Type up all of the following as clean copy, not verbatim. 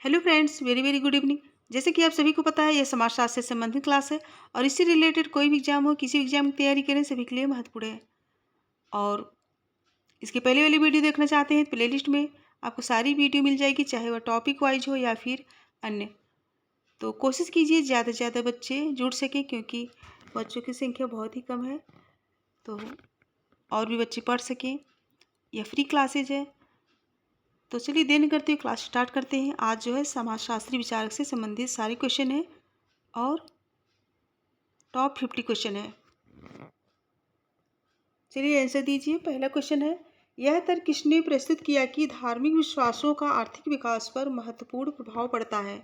Hello friends, very very good evening. जैसे कि आप सभी को पता है, यह समाजशास्त्र से संबंधित क्लास है और इससे रिलेटेड कोई भी एग्जाम हो, किसी भी एग्जाम की तैयारी करें, सभी के लिए महत्वपूर्ण है। और इसके पहले वाली वीडियो देखना चाहते हैं, प्लेलिस्ट में आपको सारी वीडियो मिल जाएगी, चाहे वह टॉपिक वाइज हो या फिर अन्य। तो कोशिश कीजिए ज़्यादा से ज़्यादा बच्चे जुड़ सकें, क्योंकि बच्चों की संख्या बहुत ही कम है, तो और भी बच्चे पढ़ सकें। यह फ्री क्लासेज है। तो चलिए देर नहीं करते हुए क्लास स्टार्ट करते हैं। आज जो है समाजशास्त्री विचारक से संबंधित सारे क्वेश्चन है और टॉप 50 क्वेश्चन है। चलिए आंसर दीजिए। पहला क्वेश्चन है, यह तर्क किसने प्रस्तुत किया कि धार्मिक विश्वासों का आर्थिक विकास पर महत्वपूर्ण प्रभाव पड़ता है?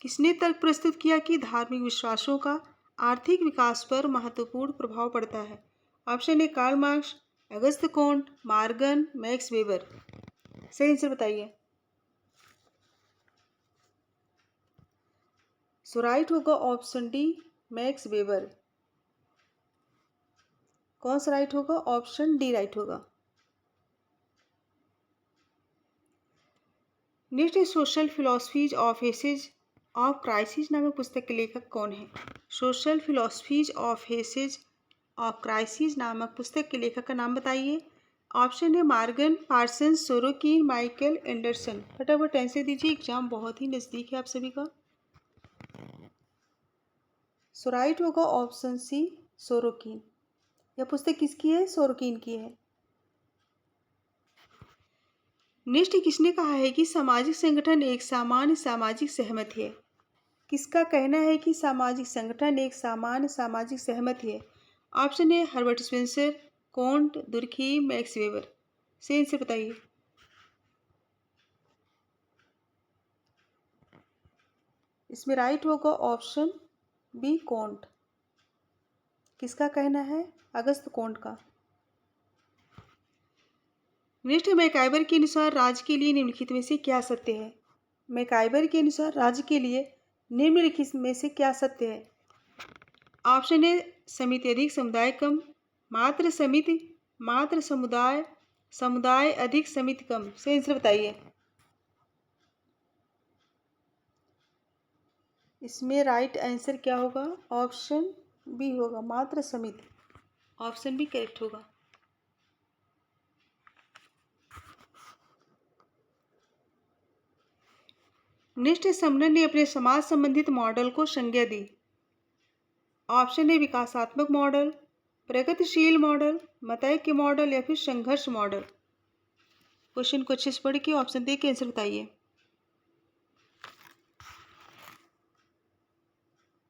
किसने तर्क प्रस्तुत किया कि धार्मिक विश्वासों का आर्थिक विकास पर महत्वपूर्ण प्रभाव पड़ता है? Option A Karl Marx, Auguste Comte, Morgan, Max Weber. सही आंसर बताइए। सो राइट होगा ऑप्शन डी, मैक्स वेबर। कौन सा राइट होगा? ऑप्शन डी राइट होगा। Next social philosophies of ages of crisis नामक पुस्तक के लेखक कौन है? Social philosophies of ages of crisis नामक पुस्तक के लेखक का नाम बताइए। ऑप्शन है Morgan, Parsons, Sorokin, Michael Anderson. फटाफट आंसर दीजिए, एग्जाम बहुत ही नज़दीक है आप सभी का। सो राइट होगा ऑप्शन सी, सोरोकिन। यह पुस्तक किसकी है? सोरोकिन की है। नेक्स्ट किसने कहा है कि सामाजिक संगठन एक सामान्य सामाजिक सहमति है? किसका कहना है कि सामाजिक संगठन एक सामान्य सामाजिक सहमति है? Option A Herbert Spencer, Comte, Durkheim, Max Weber. सही आंसर बताइए। इसमें राइट होगा ऑप्शन बी, कोंट। किसका कहना है? अगस्त कोंट का। नेक्स्ट मैकाइबर के अनुसार राज्य के लिए निम्नलिखित में से क्या सत्य है? मैकाइबर के अनुसार राज्य के लिए निम्नलिखित में से क्या सत्य है? ऑप्शन ए समिति अधिक समुदाय कम, मात्र समिति मात्र समुदाय, समुदाय अधिक समिति कम। सही आंसर बताइए। इसमें राइट आंसर क्या होगा? ऑप्शन बी होगा, मात्र समिति। ऑप्शन बी करेक्ट होगा। नेक्स्ट समनन ने अपने समाज संबंधित मॉडल को संज्ञा दी। ऑप्शन ए विकासात्मक मॉडल, प्रगतिशील मॉडल, मतैक्य मॉडल या फिर संघर्ष मॉडल। क्वेश्चन को अच्छे से पढ़ के ऑप्शन दे के आंसर बताइए।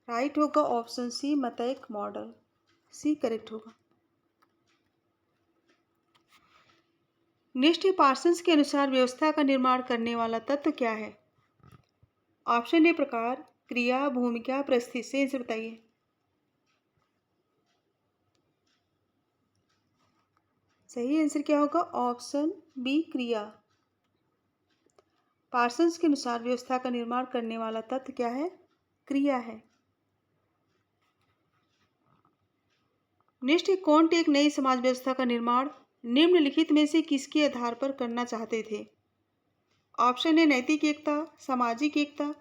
राइट होगा ऑप्शन सी, मतैक्य मॉडल। सी करेक्ट होगा। नेक्स्ट पार्सन्स के अनुसार व्यवस्था का निर्माण करने वाला तत्व क्या है? ऑप्शन ए प्रकार, क्रिया, भूमिका, परिस्थिति। से आंसर बताइए। सही आंसर क्या होगा? ऑप्शन बी, क्रिया। पार्सन्स के अनुसार व्यवस्था का निर्माण करने वाला तत्व क्या है? क्रिया है। नेक्स्ट कोंट एक नई समाज व्यवस्था का निर्माण निम्नलिखित में से किसके आधार पर करना चाहते थे? ऑप्शन ए नैतिक एकता, सामाजिक एकता,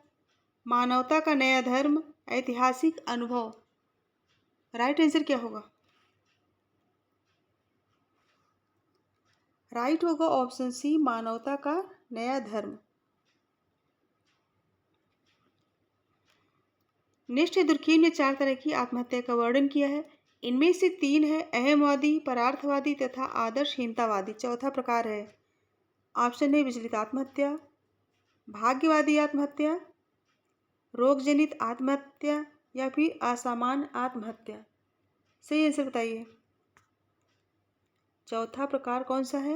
मानवता का नया धर्म, ऐतिहासिक अनुभव। राइट आंसर क्या होगा? राइट होगा ऑप्शन सी, मानवता का नया धर्म। नेक्स्ट दुर्खीम ने 4 तरह की आत्महत्या का वर्णन किया है। इनमें से 3 है अहमवादी, परार्थवादी तथा आदर्शहीनतावादी। चौथा प्रकार है ऑप्शन ए विचलित आत्महत्या, भाग्यवादी आत्महत्या, रोगजनित आत्महत्या या फिर असामान्य आत्महत्या। सही आंसर बताइए। चौथा प्रकार कौन सा है?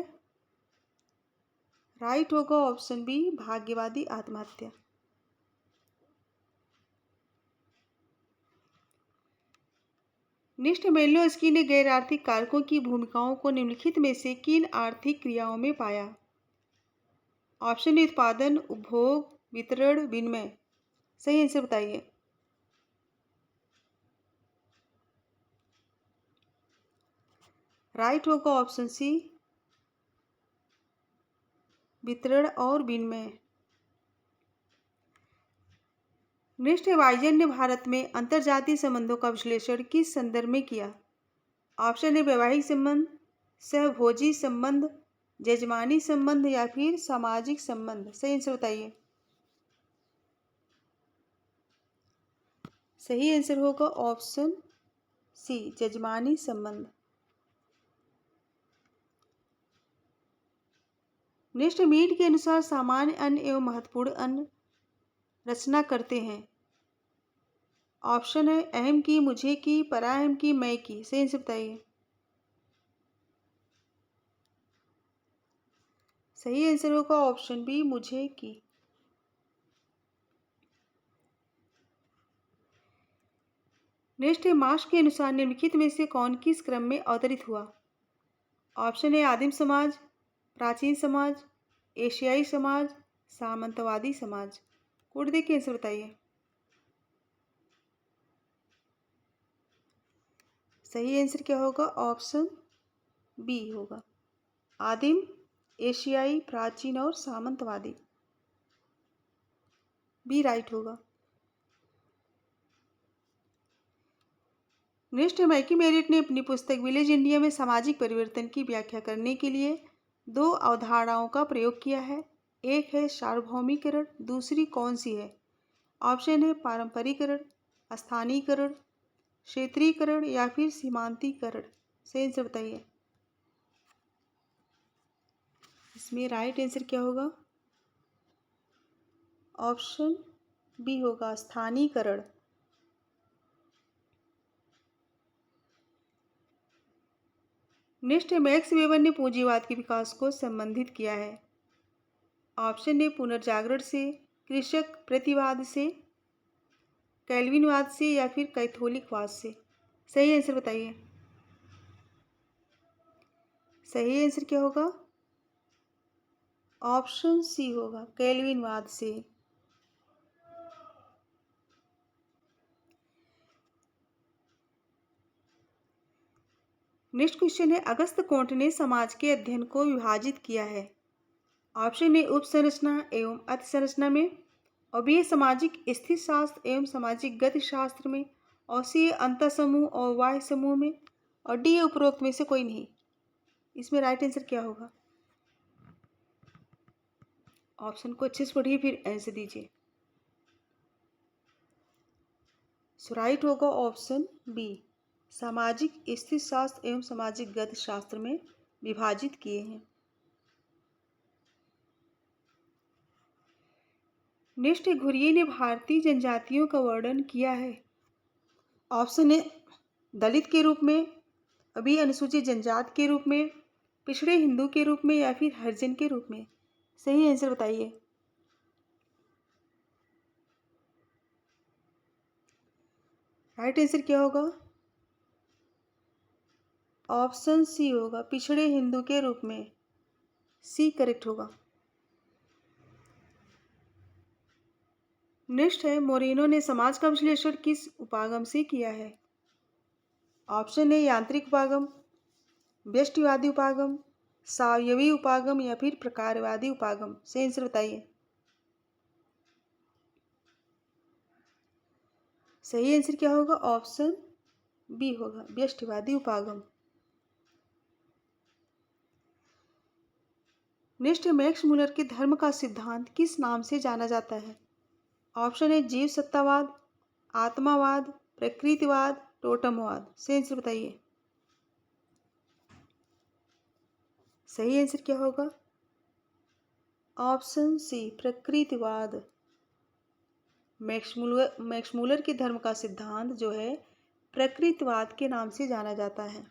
राइट होगा ऑप्शन बी, भाग्यवादी आत्महत्या। नेक्स्ट मेलिनोव्स्की ने गैर आर्थिक कारकों की भूमिकाओं को निम्नलिखित में से किन आर्थिक क्रियाओं में पाया? ऑप्शन ए उत्पादन, उपभोग, वितरण, विनिमय। सही आंसर बताइए। राइट होगा ऑप्शन सी, वितरण और विनिमय। नेक्स्ट है, वाइजन ने भारत में अंतर्जातीय संबंधों का विश्लेषण किस संदर्भ में किया? ऑप्शन है वैवाहिक संबंध, सहभोजी संबंध, जजमानी संबंध या फिर सामाजिक संबंध। सही आंसर बताइए। सही आंसर होगा ऑप्शन सी, जजमानी संबंध। नेक्स्ट, मीड के अनुसार सामान्य अन्न एवं महत्वपूर्ण अन्न रचना करते हैं। ऑप्शन है अहम की, मुझे की, पराअहम की, मैं की। सही आंसर बताइए। सही आंसर होगा ऑप्शन बी, मुझे की। नेक्स्ट है, मार्क्स के अनुसार निम्नलिखित में से कौन किस क्रम में अवतरित हुआ? ऑप्शन है आदिम समाज, प्राचीन समाज, एशियाई समाज, सामंतवादी समाज। कोड देख के आंसर बताइए। सही आंसर क्या होगा? ऑप्शन बी होगा, आदिम, एशियाई, प्राचीन और सामंतवादी। बी राइट होगा। नेक्स्ट है, माइकी मेरिट ने अपनी पुस्तक विलेज इंडिया में सामाजिक परिवर्तन की व्याख्या करने के लिए दो अवधारणाओं का प्रयोग किया है। एक है सार्वभौमिकरण, दूसरी कौन सी है? ऑप्शन है पारंपरिकरण, स्थानीयकरण, क्षेत्रीयकरण या फिर सीमांतीकरण। सही आंसर बताइए। इसमें राइट आंसर क्या होगा? ऑप्शन बी होगा, स्थानीयकरण। नेक्स्ट है, मैक्स वेबर ने पूंजीवाद के विकास को संबंधित किया है। ऑप्शन ए पुनर्जागरण से, कृषक प्रतिवाद से, कैल्विनवाद से या फिर कैथोलिकवाद से। सही आंसर बताइए। सही आंसर क्या होगा? ऑप्शन सी होगा, कैल्विनवाद से। नेक्स्ट क्वेश्चन है, अगस्त कोंट ने समाज के अध्ययन को विभाजित किया है। ऑप्शन ए उपसंरचना एवं अतिसंरचना में, और बी सामाजिक स्थिति शास्त्र एवं सामाजिक गति शास्त्र में, और सी अंतर समूह और बाह्य समूह में, और डी उपरोक्त में से कोई नहीं। इसमें राइट आंसर क्या होगा? ऑप्शन को अच्छे से पढ़िए फिर आंसर दीजिए। सो राइट होगा ऑप्शन बी, सामाजिक स्थिति शास्त्र एवं सामाजिक गति शास्त्र में विभाजित किए हैं। नेक्स्ट, घुरिये ने भारतीय जनजातियों का वर्णन किया है। ऑप्शन ए दलित के रूप में, अभी अनुसूचित जनजाति के रूप में, पिछड़े हिंदू के रूप में या फिर हरिजन के रूप में। सही आंसर बताइए। राइट आंसर क्या होगा? ऑप्शन सी होगा, पिछड़े हिंदू के रूप में। सी करेक्ट होगा। नेक्स्ट है, मोरेनो ने समाज का विश्लेषण किस उपागम से किया है? ऑप्शन ए यांत्रिक उपागम, व्यष्टिवादी उपागम, सावयवी उपागम या फिर प्रकारवादी उपागम। सही आंसर बताइए। सही आंसर क्या होगा? ऑप्शन बी होगा, व्यष्टिवादी उपागम। नेक्स्ट, मैक्स मुलर के धर्म का सिद्धांत किस नाम से जाना जाता है? ऑप्शन है जीव सत्तावाद, आत्मावाद, प्रकृतिवाद, टोटमवाद। सही आंसर बताइए। सही आंसर क्या होगा? ऑप्शन सी, प्रकृतिवाद। मैक्स मुलर के धर्म का सिद्धांत जो है प्रकृतिवाद के नाम से जाना जाता है।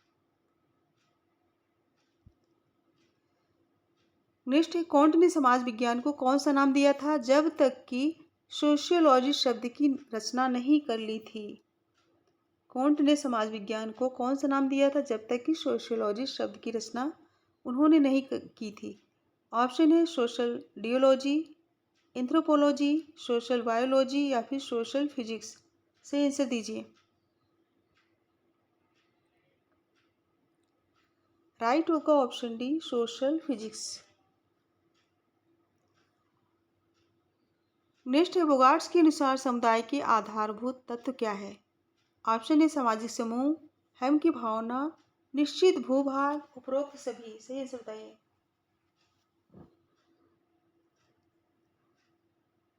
नेक्स्ट है, कॉन्ट ने समाज विज्ञान को कौन सा नाम दिया था जब तक कि सोशियोलॉजी शब्द की रचना नहीं कर ली थी? कॉन्ट ने समाज विज्ञान को कौन सा नाम दिया था जब तक कि सोशियोलॉजी शब्द की रचना उन्होंने नहीं की थी? ऑप्शन है सोशल डियोलॉजी, एंथ्रोपोलॉजी, सोशल बायोलॉजी या फिर सोशल फिजिक्स। सही आंसर दीजिए। राइट होगा option D, social physics. Next है, बोगार्ट्स के अनुसार समुदाय के आधारभूत तत्व क्या है? ऑप्शन ए सामाजिक समूह, हम की भावना, निश्चित भूभाग, उपरोक्त सभी। सही आंसर बताइए।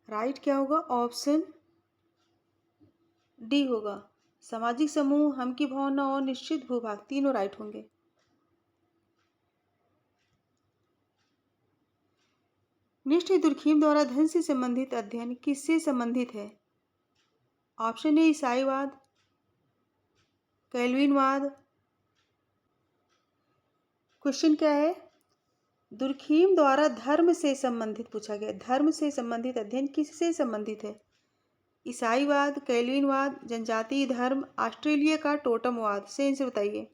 राइट क्या होगा? ऑप्शन डी होगा। सामाजिक समूह, हम की भावना और निश्चित भूभाग तीनों राइट होंगे। नेक्स्ट है, दुर्खीम द्वारा धन से संबंधित अध्ययन किससे संबंधित है? ऑप्शन ए ईसाईवाद, कैल्विनवाद। क्वेश्चन क्या है? दुर्खीम द्वारा धर्म से संबंधित पूछा गया। धर्म से संबंधित अध्ययन किससे संबंधित है? ईसाईवाद, कैल्विनवाद, जनजातीय धर्म, ऑस्ट्रेलिया का टोटमवाद। से आंसर बताइए।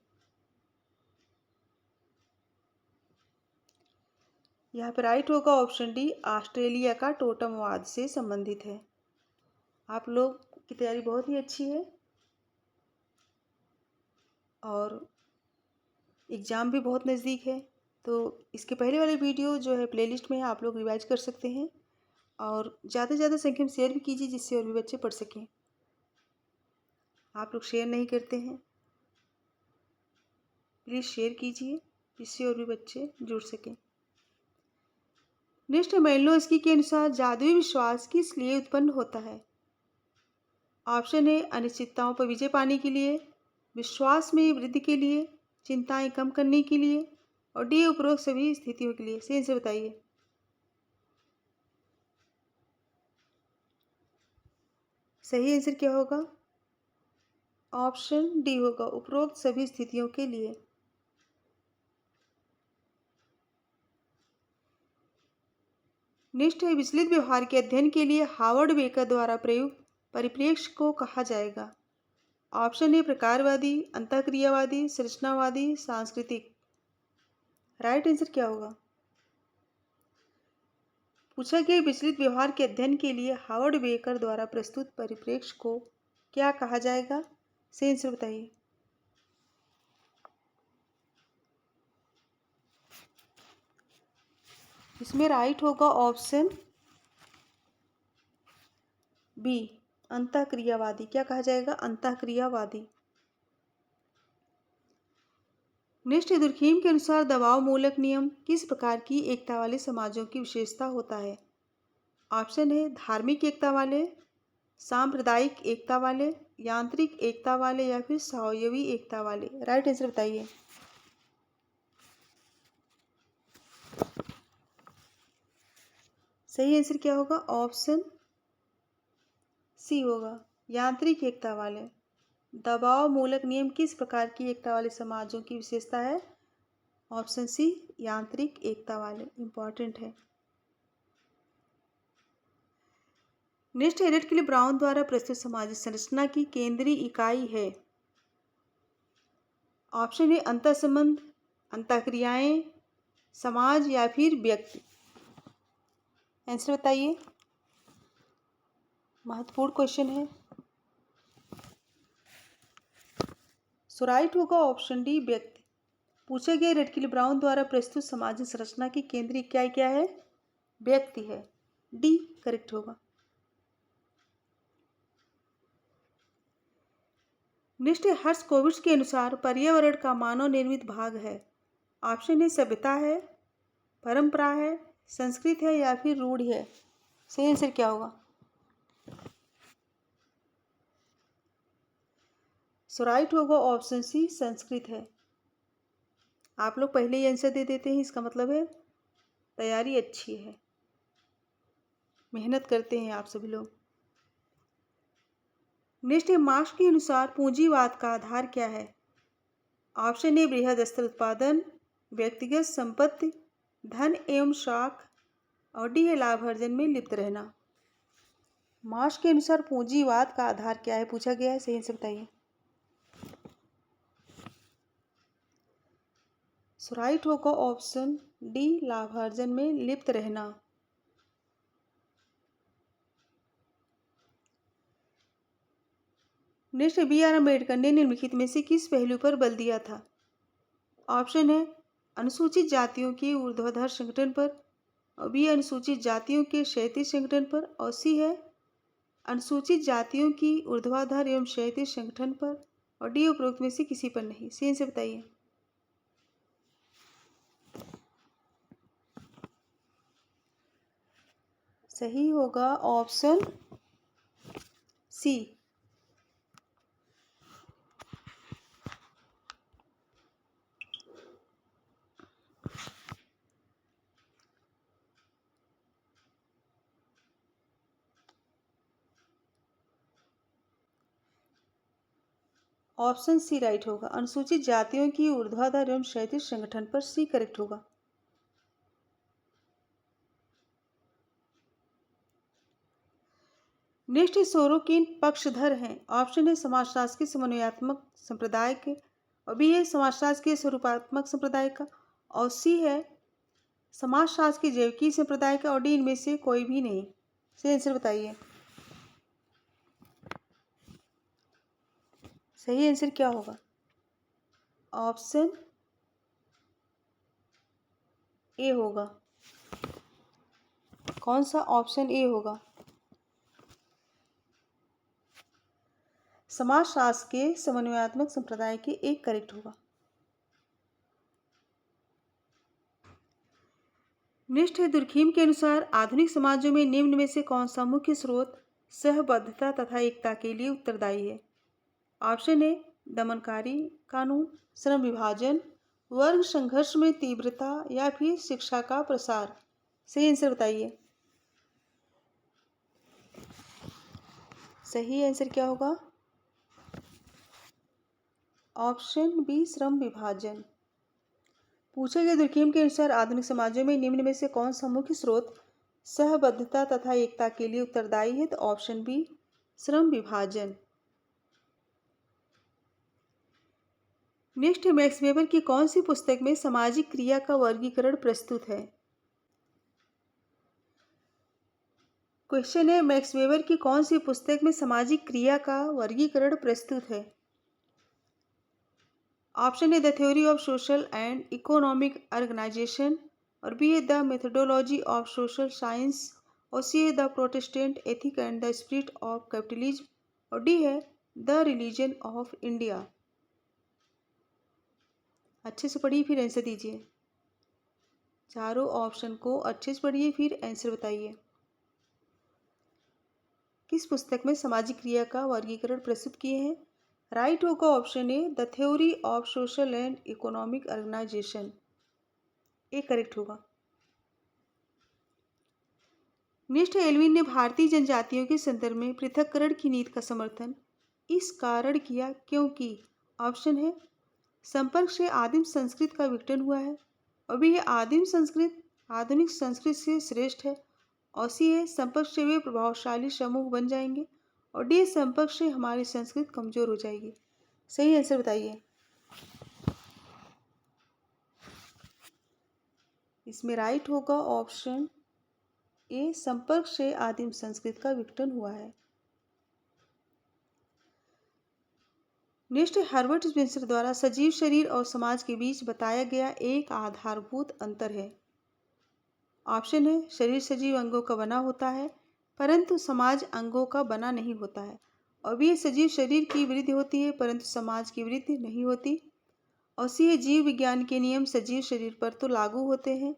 यहाँ पर राइट होगा ऑप्शन डी, ऑस्ट्रेलिया का टोटमवाद से संबंधित है। आप लोग की तैयारी बहुत ही अच्छी है और एग्ज़ाम भी बहुत नज़दीक है, तो इसके पहले वाले वीडियो जो है प्लेलिस्ट में है, आप लोग रिवाइज कर सकते हैं और ज़्यादा से ज़्यादा संख्या में शेयर भी कीजिए जिससे और भी बच्चे पढ़ सकें। आप लोग शेयर नहीं करते हैं, प्लीज़ शेयर कीजिए जिससे और भी बच्चे जुड़ सकें। नेक्स्ट है, मेलिनोव्स्की के अनुसार जादुई विश्वास किस लिए उत्पन्न होता है? ऑप्शन है अनिश्चितताओं पर विजय पाने के लिए, विश्वास में वृद्धि के लिए, चिंताएं कम करने के लिए और डी उपरोक्त सभी स्थितियों के लिए। सही आंसर बताइए। सही आंसर क्या होगा? ऑप्शन डी होगा, उपरोक्त सभी स्थितियों के लिए। नेक्स्ट है, विचलित व्यवहार के अध्ययन के लिए हार्वर्ड बेकर द्वारा प्रयुक्त परिप्रेक्ष्य को कहा जाएगा? ऑप्शन ए प्रकारवादी, अंतःक्रियावादी, संरचनावादी, सांस्कृतिक। राइट आंसर क्या होगा? पूछा गया विचलित व्यवहार के अध्ययन के लिए हार्वर्ड बेकर द्वारा प्रस्तुत परिप्रेक्ष्य को क्या कहा जाएगा? सही आंसर बताइए। इसमें राइट होगा ऑप्शन बी, अंतःक्रियावादी। क्या कहा जाएगा? अंतःक्रियावादी। नेक्स्ट, दुर्खीम के अनुसार दबाव मूलक नियम किस प्रकार की एकता वाले समाजों की विशेषता होता है? ऑप्शन है धार्मिक एकता वाले, सांप्रदायिक एकता वाले, यांत्रिक एकता वाले या फिर सावयवी एकता वाले। राइट आंसर बताइए। सही आंसर क्या होगा? ऑप्शन सी होगा, यांत्रिक एकता वाले। दबाव मूलक नियम किस प्रकार की एकता वाले समाजों की विशेषता है? ऑप्शन सी, यांत्रिक एकता वाले। इंपॉर्टेंट है। नेक्स्ट, एडट के लिए ब्राउन द्वारा प्रस्तुत सामाजिक संरचना की केंद्रीय इकाई है? ऑप्शन है अंतःसंबंध, अंतःक्रियाएं, समाज या फिर व्यक्ति। आंसर बताइए। महत्वपूर्ण क्वेश्चन है। सो राइट होगा ऑप्शन डी, व्यक्ति। पूछा गया रेड के लिए ब्राउन द्वारा प्रस्तुत सामाजिक संरचना की केंद्रीय इकाई क्या है? व्यक्ति है। डी करेक्ट होगा। नेक्स्ट, हर्स्कोविट्ज़ के अनुसार पर्यावरण का मानव निर्मित भाग है? ऑप्शन ए सभ्यता है, परंपरा है, संस्कृत है या फिर रूढ़ है। सही आंसर क्या होगा? सो राइट होगा ऑप्शन सी, संस्कृत है। आप लोग पहले ही आंसर दे देते हैं, इसका मतलब है तैयारी अच्छी है, मेहनत करते हैं आप सभी लोग। नेक्स्ट है, मार्क्स के अनुसार पूंजीवाद का आधार क्या है? ऑप्शन ए बृहद स्तर उत्पादन, व्यक्तिगत संपत्ति, धन एवं साख और डी है लाभ अर्जन में लिप्त रहना। मार्क्स के अनुसार पूंजीवाद का आधार क्या है पूछा गया है। सही आंसर बताइए। सो राइट होगा ऑप्शन डी, लाभार्जन में लिप्त रहना। नेक्स्ट, बी आर अम्बेडकर ने निम्नलिखित में से किस पहलू पर बल दिया था? ऑप्शन है अनुसूचित जातियों के ऊर्ध्वाधर संगठन पर, और बी अनुसूचित जातियों के क्षैतिज संगठन पर, और सी है अनुसूचित जातियों की ऊर्ध्वाधर एवं क्षैतिज संगठन पर, और डी उपरोक्त में से किसी पर नहीं। सी आंसर बताइए। सही होगा option C. Option C right होगा। अनुसूचित जातियों की ऊर्ध्वाधर एवं क्षैतिज संगठन पर, सी करेक्ट होगा। नेक्स्ट स्वरों के पक्षधर हैं। ऑप्शन है समाजशास्त्र के समन्वयात्मक संप्रदाय के, और बी है समाजशास्त्र के स्वरूपात्मक संप्रदाय का, और सी है समाजशास्त्र के जैविकी संप्रदाय का, और डी इनमें से कोई भी नहीं। सही आंसर बताइए। सही आंसर क्या होगा? ऑप्शन ए होगा। कौन सा? ऑप्शन ए होगा। समाजशास्त्र के समन्वयात्मक संप्रदाय के एक करेक्ट होगा। नेक्स्ट है दुर्खीम के अनुसार आधुनिक समाजों में निम्न में से कौन सा मुख्य स्रोत सहबद्धता तथा एकता के लिए उत्तरदायी है? ऑप्शन ए दमनकारी कानून, श्रम विभाजन, वर्ग संघर्ष में तीव्रता, या फिर शिक्षा का प्रसार। सही आंसर बताइए। सही आंसर क्या होगा? ऑप्शन बी श्रम विभाजन। पूछे गए दुर्खीम के अनुसार आधुनिक समाजों में निम्न में से कौन सा मुख्य स्रोत सहबद्धता तथा एकता के लिए उत्तरदायी है? तो ऑप्शन बी श्रम विभाजन। नेक्स्ट मैक्स वेबर की कौन सी पुस्तक में सामाजिक क्रिया का वर्गीकरण प्रस्तुत है? क्वेश्चन है मैक्स वेबर की कौन सी पुस्तक में सामाजिक क्रिया का वर्गीकरण प्रस्तुत है? ऑप्शन है the theory of social and economic organization, और बी है the methodology of social science, और सी है the protestant ethic and the spirit of capitalism, और डी है द रिलीजन ऑफ इंडिया। अच्छे से पढ़िए फिर आंसर दीजिए। चारों ऑप्शन को अच्छे से पढ़िए फिर आंसर बताइए। किस पुस्तक में सामाजिक क्रिया का वर्गीकरण प्रस्तुत किए हैं? राइट होगा option A the theory of social and economic organization. A correct होगा। नेक्स्ट एल्विन ने भारतीय जनजातियों के संदर्भ में पृथक्करण की नीति का समर्थन इस कारण किया क्योंकि ऑप्शन है संपर्क से आदिम संस्कृत का विघटन हुआ है, और भी है आदिम संस्कृत आधुनिक संस्कृत से श्रेष्ठ है, और सी है संपर्क से वे प्रभावशाली समूह बन जाएंगे, और डी संपर्क से हमारी संस्कृत कमजोर हो जाएगी। सही आंसर बताइए। इसमें राइट होगा ऑप्शन ए संपर्क से आदिम संस्कृत का विघटन हुआ है। नेक्स्ट हर्बर्ट स्पेंसर द्वारा सजीव शरीर और समाज के बीच बताया गया एक आधारभूत अंतर है। ऑप्शन है शरीर सजीव अंगों का बना होता है परंतु समाज अंगों का बना नहीं होता है, और भी सजीव शरीर की वृद्धि होती है परंतु समाज की वृद्धि नहीं होती, और सी है जीव विज्ञान के नियम सजीव शरीर पर तो लागू होते हैं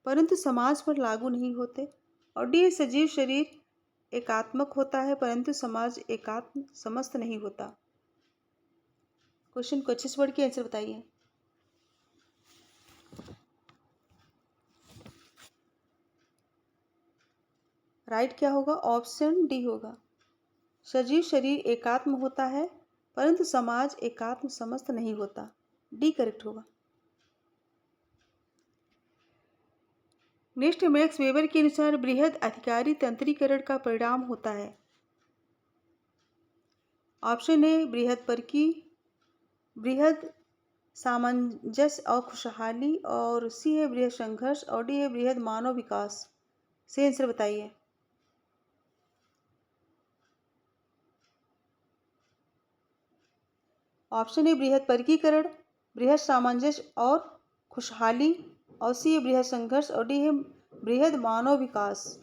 परंतु समाज पर लागू नहीं होते, और डी है सजीव शरीर एकात्मक होता है परंतु समाज एकात्म समस्त नहीं होता। क्वेश्चन को अच्छे से पढ़ के आंसर बताइए। राइट क्या होगा? ऑप्शन डी होगा। सजीव शरीर एकात्म होता है परंतु समाज एकात्म समस्त नहीं होता। डी करेक्ट होगा। नेक्स्ट मैक्स वेबर के अनुसार बृहद अधिकारी तंत्रीकरण का परिणाम होता है। ऑप्शन है बृहद परकी, बृहद सामंजस्य और खुशहाली, और सी है बृहद संघर्ष, और डी है बृहद मानव विकास। सही आंसर बताइए। ऑप्शन है बृहद वर्गीकरण, बृहद सामंजस्य और खुशहाली, और सी है बृहद संघर्ष, और डी है बृहद मानव विकास।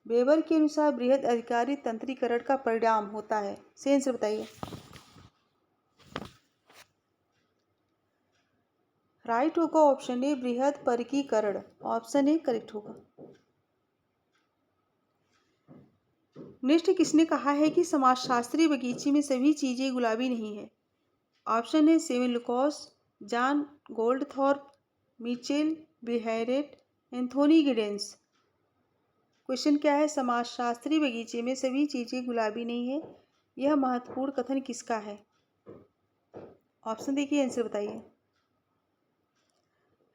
वेबर के अनुसार बृहद अधिकारी तंत्रीकरण का परिणाम होता है। सही आंसर बताइए। राइट होगा ऑप्शन ए बृहद परिकीकरण। ऑप्शन ए करेक्ट होगा। नेक्स्ट किसने कहा है कि समाजशास्त्री बगीचे में सभी चीजें गुलाबी नहीं है? Option A Steven Lukes, John Goldthorpe, Michel बिहेरेट, एंथोनी गिडेंस। क्वेश्चन क्या है? समाजशास्त्री बगीचे में सभी चीजें गुलाबी नहीं है, यह महत्वपूर्ण कथन किसका है? ऑप्शन देखिए, आंसर बताइए।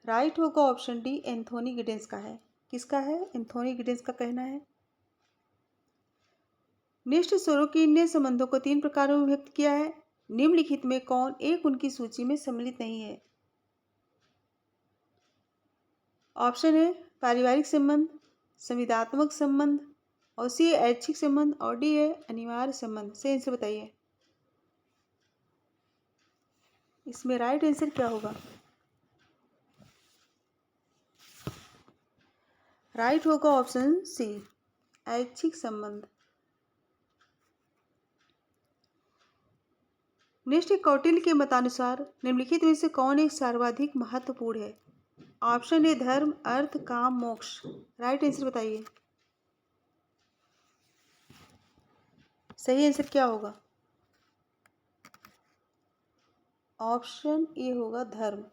राइट होगा ऑप्शन डी एंथोनी गिडेंस का है। किसका है? एंथोनी गिडेंस का कहना है। नेक्स्ट सोरोकिन ने संबंधों को 3 प्रकारों में व्यक्त किया है। निम्नलिखित में कौन एक उनकी सूची में सम्मिलित नहीं है? ऑप्शन है पारिवारिक संबंध, संविदात्मक संबंध, और सी है ऐच्छिक संबंध, और डी है अनिवार्य संबंध। सही आंसर बताइए। इसमें राइट आंसर क्या होगा? राइट होगा ऑप्शन सी ऐच्छिक संबंध। नेक्स्ट कौटिल्य के मतानुसार निम्नलिखित में से कौन एक सर्वाधिक महत्वपूर्ण है? ऑप्शन ए धर्म, अर्थ, काम, मोक्ष। राइट आंसर बताइए। सही आंसर क्या होगा? ऑप्शन ए होगा धर्म।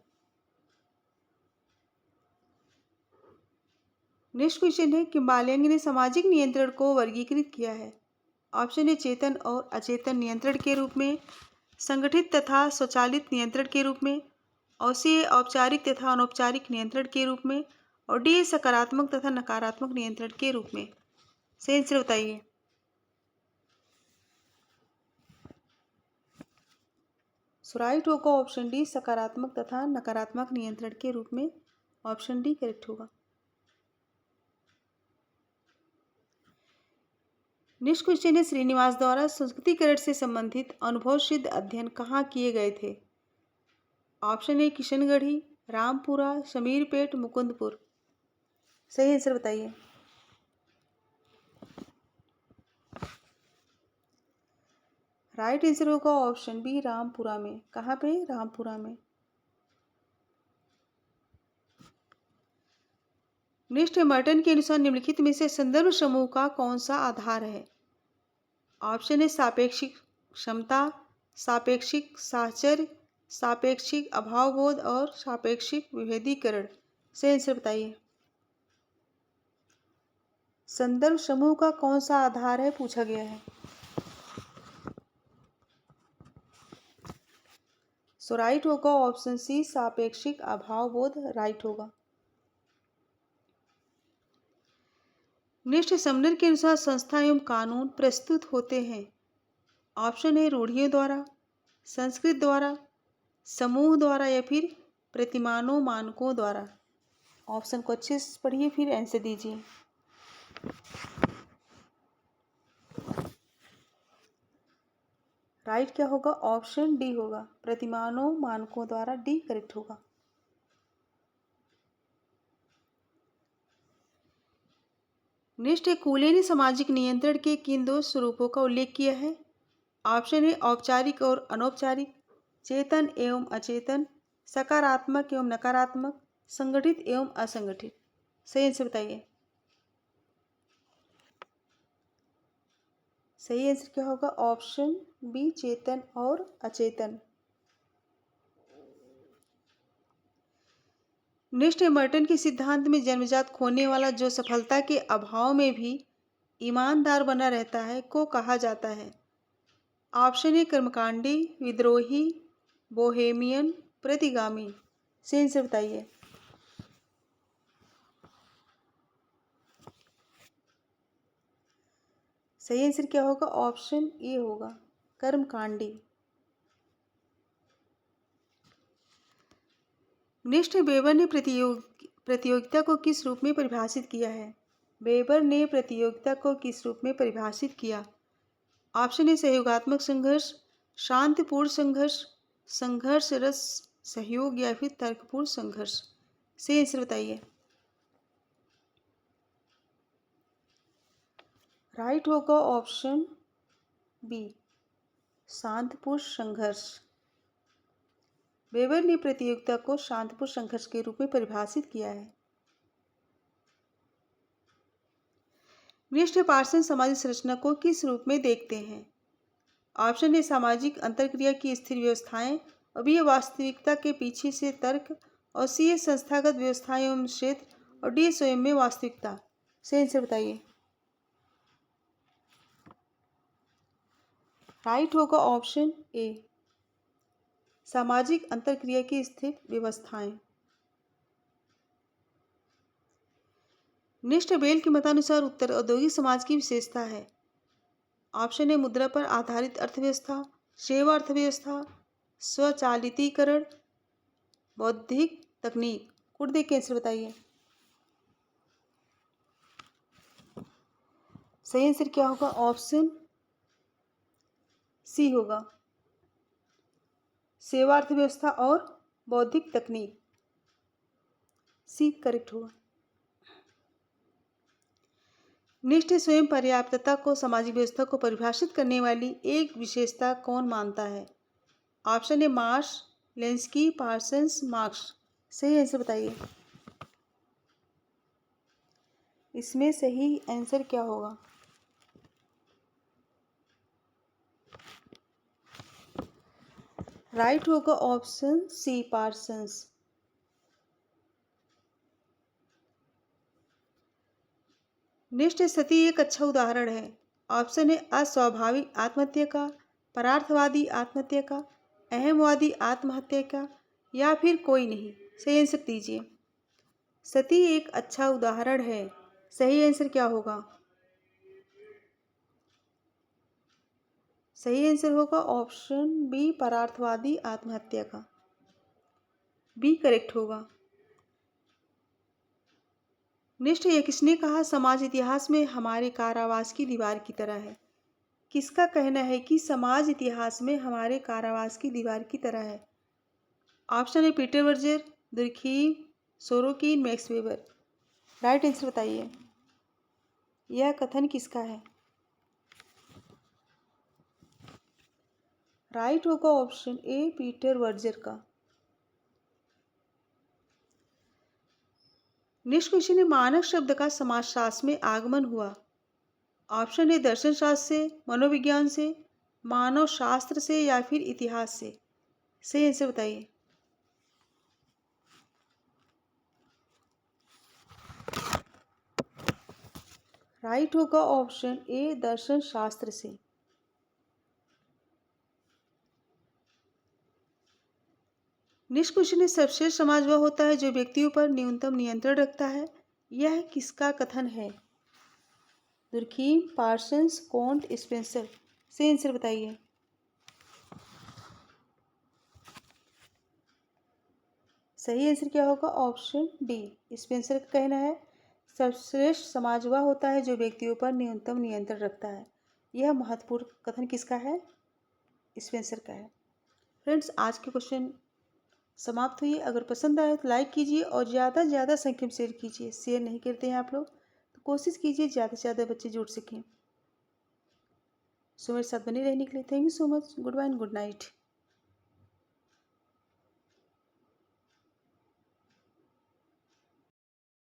नेक्स्ट क्वेश्चन है कि मालयंग ने सामाजिक नियंत्रण को वर्गीकृत किया है। ऑप्शन ए चेतन और अचेतन नियंत्रण के रूप में, संगठित तथा स्वचालित नियंत्रण के रूप में, और सी ए औपचारिक तथा अनौपचारिक नियंत्रण के रूप में, और डी ए सकारात्मक तथा नकारात्मक नियंत्रण के रूप में। सही आंसर बताइए। सो राइट होगा ऑप्शन डी सकारात्मक तथा नकारात्मक नियंत्रण के रूप में। ऑप्शन डी करेक्ट होगा। नेक्स्ट क्वेश्चन है श्रीनिवास द्वारा संस्कृतिकरण से संबंधित अनुभव सिद्ध अध्ययन कहाँ किए गए थे? Option A Kishangarhi, Rampura, Shamirpet, Mukundpur. सही आंसर बताइए। राइट आंसर होगा ऑप्शन बी रामपुरा में। कहाँ पे? रामपुरा में। नेक्स्ट मर्टन के अनुसार निम्नलिखित में से संदर्भ समूह का कौन सा आधार है? ऑप्शन है सापेक्षिक क्षमता, सापेक्षिक साहचर्य, सापेक्षिक अभावबोध, और सापेक्षिक विभेदीकरण। सही आंसर बताइए। संदर्भ समूह का कौन सा आधार है पूछा गया है। सो राइट होगा ऑप्शन सी सापेक्षिक अभावबोध। राइट होगा। नेक्स्ट समनर के अनुसार संस्था एवं कानून प्रस्तुत होते हैं। ऑप्शन है रूढ़ियों द्वारा, संस्कृत द्वारा, समूह द्वारा, या फिर प्रतिमानों मानकों द्वारा। ऑप्शन को अच्छे से पढ़िए फिर आंसर दीजिए। राइट क्या होगा? ऑप्शन डी होगा प्रतिमानों मानकों द्वारा। डी करेक्ट होगा। नेक्स्ट है कूले ने सामाजिक नियंत्रण के किन 2 स्वरूपों का उल्लेख किया है? ऑप्शन है औपचारिक और अनौपचारिक, चेतन एवं अचेतन, सकारात्मक एवं नकारात्मक, संगठित एवं असंगठित। सही आंसर बताइए। सही आंसर क्या होगा? ऑप्शन बी चेतन और अचेतन। नेक्स्ट है मर्टन के सिद्धांत में जन्मजात खोने वाला जो सफलता के अभाव में भी ईमानदार बना रहता है को कहा जाता है। ऑप्शन ए कर्मकांडी, विद्रोही, बोहेमियन, प्रतिगामी। सही आंसर बताइए। सही आंसर क्या होगा? ऑप्शन ए होगा कर्मकांडी। नेक्स्ट वेबर ने प्रतियोगिता को किस रूप में परिभाषित किया है? वेबर ने प्रतियोगिता को किस रूप में परिभाषित किया? ऑप्शन ए सहयोगात्मक संघर्ष, शांतिपूर्ण संघर्ष, संघर्ष रस सहयोग, या फिर तर्कपूर्ण संघर्ष। सही आंसर बताइए। राइट होगा ऑप्शन बी, शांतिपूर्ण संघर्ष। वेबर ने प्रतियोगिता को शांतिपूर्ण संघर्ष के रूप में परिभाषित किया है। निष्ठ पार्सन सामाजिक संरचना को किस रूप में देखते हैं? ऑप्शन ए, सामाजिक अंतरक्रिया की स्थिर व्यवस्थाएं, और बी, वास्तविकता के पीछे से तर्क, और सी, संस्थागत व्यवस्थाएं एवं क्षेत्र, और डी, स्वयं में वास्तविकता। सही आंसर बताइए। राइट होगा ऑप्शन ए, सामाजिक अंतरक्रिया की स्थिर व्यवस्थाएं। निष्ठ बेल के मतानुसार उत्तर औद्योगिक समाज की विशेषता है। ऑप्शन ए, मुद्रा पर आधारित अर्थव्यवस्था, सेवा अर्थव्यवस्था, स्वचालितीकरण, बौद्धिक तकनीक। कोड देख के आंसर बताइए। सही आंसर क्या होगा? ऑप्शन सी होगा, सेवा अर्थव्यवस्था और बौद्धिक तकनीक। सी करेक्ट होगा। निष्ठ स्वयं पर्याप्तता को सामाजिक व्यवस्था को परिभाषित करने वाली एक विशेषता कौन मानता है? ऑप्शन ए, मार्श, लेंस्की, पार्सन्स, मार्क्स। सही आंसर बताइए। इसमें सही आंसर क्या होगा? राइट होगा ऑप्शन सी, पार्सन्स। निष्ठ सती एक अच्छा उदाहरण है। ऑप्शन ए, अस्वाभाविक आत्महत्या का, परार्थवादी आत्महत्या का, अहमवादी आत्महत्या का, या फिर कोई नहीं। सही आंसर दीजिए। सती एक अच्छा उदाहरण है। सही आंसर क्या होगा? सही आंसर होगा ऑप्शन बी, परार्थवादी आत्महत्या का। बी करेक्ट होगा। निष्ठ यह किसने कहा समाज इतिहास में हमारे कारावास की दीवार की तरह है? किसका कहना है कि समाज इतिहास में हमारे कारावास की दीवार की तरह है? ऑप्शन है, Peter Berger, Durkheim, Sorokin, Max Weber. Right answer बताइए। यह कथन किसका है? राइट होगा ऑप्शन ए, पीटर वर्जर का। निष्कर्ष ने मानव शब्द का समाजशास्त्र में आगमन हुआ। ऑप्शन ए, दर्शन शास्त्र से, मनोविज्ञान से, मानव शास्त्र से, या फिर इतिहास से। सही आंसर बताइए। राइट होगा ऑप्शन ए, दर्शन शास्त्र से। निष्कर्ष ने सर्वश्रेष्ठ समाज वह होता है जो व्यक्तियों पर न्यूनतम नियंत्रण रखता है। यह किसका कथन है? Durkheim, Parsons, Comte, Spencer. सही आंसर बताइए। सही आंसर क्या होगा? ऑप्शन डी, स्पेंसर का कहना है सर्वश्रेष्ठ समाज वह होता है जो व्यक्तियों पर न्यूनतम नियंत्रण रखता है। यह महत्वपूर्ण कथन किसका है? स्पेंसर का है। फ्रेंड्स, आज के क्वेश्चन समाप्त हुई। अगर पसंद आए तो लाइक कीजिए और ज़्यादा से ज़्यादा संख्या में शेयर कीजिए। शेयर नहीं करते हैं आप लोग तो कोशिश कीजिए ज़्यादा से ज़्यादा बच्चे जुड़ सकें। सो मेरे साथ बने रहने के लिए thank you so much. Goodbye and good night.